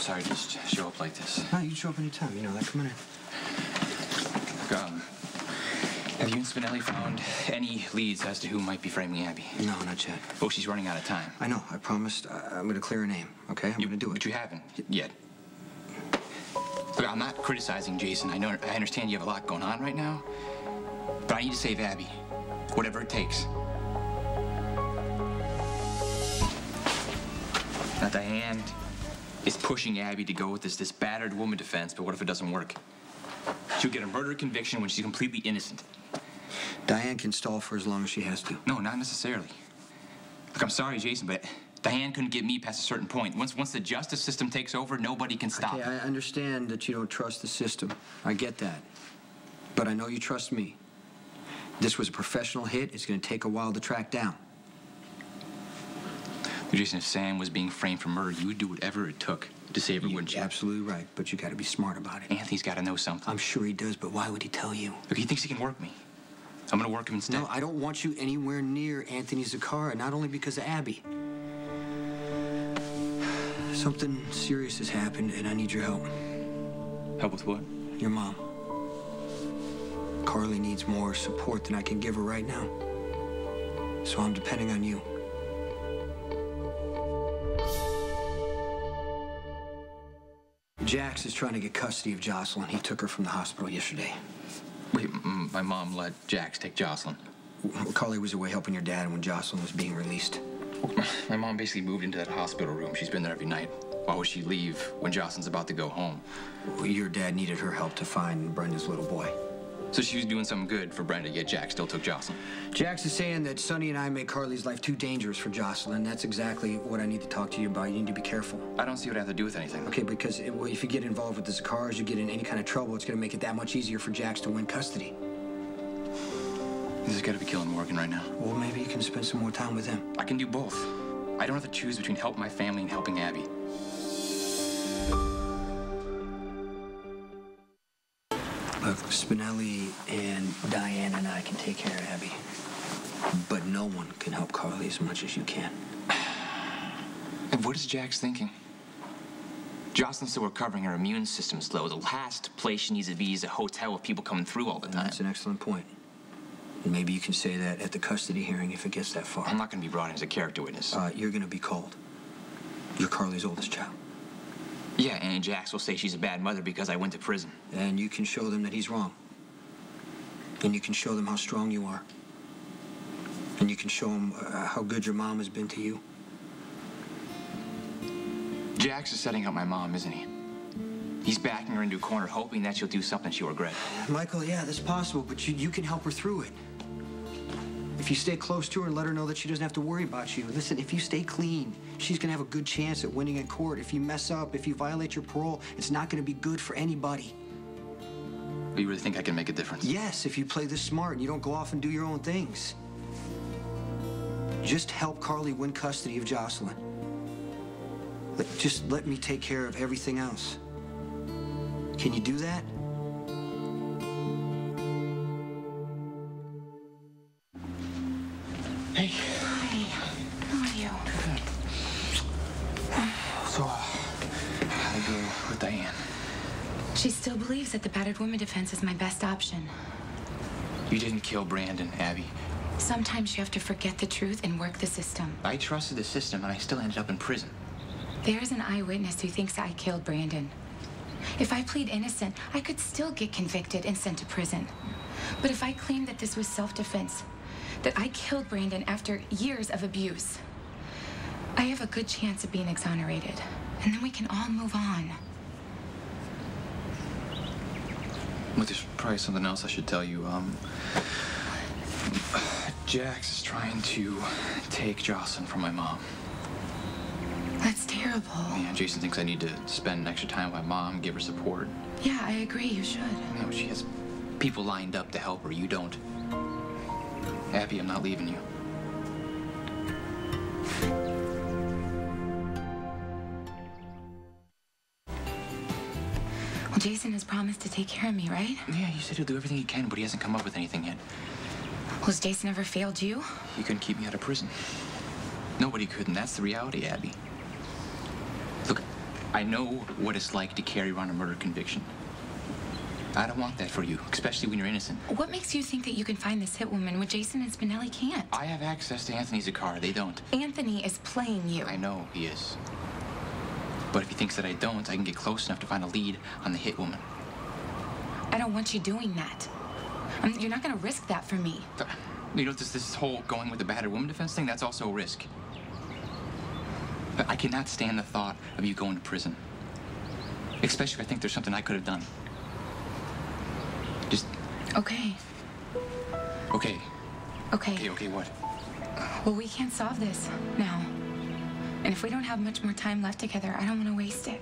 sorry to just show up like this. No, you can show up anytime. You know that. Come on in. Look, have you and Spinelli found any leads as to who might be framing Abby? No, not yet. Oh, she's running out of time. I know. I promised I'm going to clear her name, okay? I'm going to do it. But you haven't yet. Look, I'm not criticizing Jason. I understand you have a lot going on right now. But I need to save Abby. Whatever it takes. Now, Diane is pushing Abby to go with this battered woman defense, but what if it doesn't work? She'll get a murder conviction when she's completely innocent. Diane can stall for as long as she has to. No, not necessarily. Look, I'm sorry, Jason, but Diane couldn't get me past a certain point. Once the justice system takes over, nobody can stop it. Okay, I understand that you don't trust the system. I get that. But I know you trust me. This was a professional hit. It's going to take a while to track down. Jason, if Sam was being framed for murder, you would do whatever it took to save her, wouldn't you? You're absolutely right, but you got to be smart about it. Anthony's got to know something. I'm sure he does, but why would he tell you? Look, he thinks he can work me. I'm going to work him instead. No, I don't want you anywhere near Anthony Zacchara, not only because of Abby. Something serious has happened, and I need your help. Help with what? Your mom. Carly needs more support than I can give her right now. So I'm depending on you. Jax is trying to get custody of Jocelyn. He took her from the hospital yesterday. Wait, my mom let Jax take Jocelyn. Carly was away helping your dad when Jocelyn was being released. My mom basically moved into that hospital room. She's been there every night. Why would she leave when Jocelyn's about to go home? Well, your dad needed her help to find Brenda's little boy. So she was doing something good for Brenda, yet Jax still took Jocelyn. Jax is saying that Sonny and I made Carly's life too dangerous for Jocelyn. That's exactly what I need to talk to you about. You need to be careful. I don't see what I have to do with anything. Okay, because if you get involved with the Zaccharas, you get in any kind of trouble, it's going to make it that much easier for Jax to win custody. This has got to be killing Morgan right now. Well, maybe you can spend some more time with him. I can do both. I don't have to choose between helping my family and helping Abby. Look, Spinelli and Diane and I can take care of Abby. But no one can help Carly as much as you can. And what is Jax thinking? Jocelyn's still recovering. Her immune system's low. The last place she needs to be is a hotel with people coming through all the time. That's an excellent point. Maybe you can say that at the custody hearing if it gets that far. I'm not going to be brought in as a character witness. You're going to be called. You're Carly's oldest child. Yeah, and Jax will say she's a bad mother because I went to prison. And you can show them that he's wrong. And you can show them how strong you are. And you can show them how good your mom has been to you. Jax is setting up my mom, isn't he? He's backing her into a corner, hoping that she'll do something she'll regret. Michael, yeah, that's possible, but you can help her through it. If you stay close to her and let her know that she doesn't have to worry about you. Listen, if you stay clean, she's going to have a good chance at winning in court. If you mess up, if you violate your parole, it's not going to be good for anybody. Do you really think I can make a difference? Yes, if you play this smart and you don't go off and do your own things. Just help Carly win custody of Jocelyn. Just let me take care of everything else. Can you do that? Hey. Hi. How are you? Good. So, how'd it go with Diane? She still believes that the battered woman defense is my best option. You didn't kill Brandon, Abby. Sometimes you have to forget the truth and work the system. I trusted the system, and I still ended up in prison. There's an eyewitness who thinks I killed Brandon. If I plead innocent, I could still get convicted and sent to prison. But if I claim that this was self-defense, that I killed Brandon after years of abuse, I have a good chance of being exonerated. And then we can all move on. Look, there's probably something else I should tell you. Jax is trying to take Jocelyn from my mom. That's terrible. Yeah, Jason thinks I need to spend extra time with my mom, give her support. Yeah, I agree, you should. You know, she has people lined up to help her. You don't. Abby, I'm not leaving you. Well, Jason has promised to take care of me, right? Yeah, he said he'll do everything he can, but he hasn't come up with anything yet. Well, has Jason ever failed you? He couldn't keep me out of prison. Nobody could, and that's the reality, Abby. Look, I know what it's like to carry around a murder conviction. I don't want that for you, especially when you're innocent. What makes you think that you can find this hit woman when Jason and Spinelli can't? I have access to Anthony's car. They don't. Anthony is playing you. I know he is. But if he thinks that I don't, I can get close enough to find a lead on the hit woman. I don't want you doing that. You're not going to risk that for me. You know, this whole going with the battered woman defense thing, that's also a risk. But I cannot stand the thought of you going to prison. Especially if I think there's something I could have done. Just... Okay. Okay. Okay. Okay, what? Well, we can't solve this now. And if we don't have much more time left together, I don't want to waste it.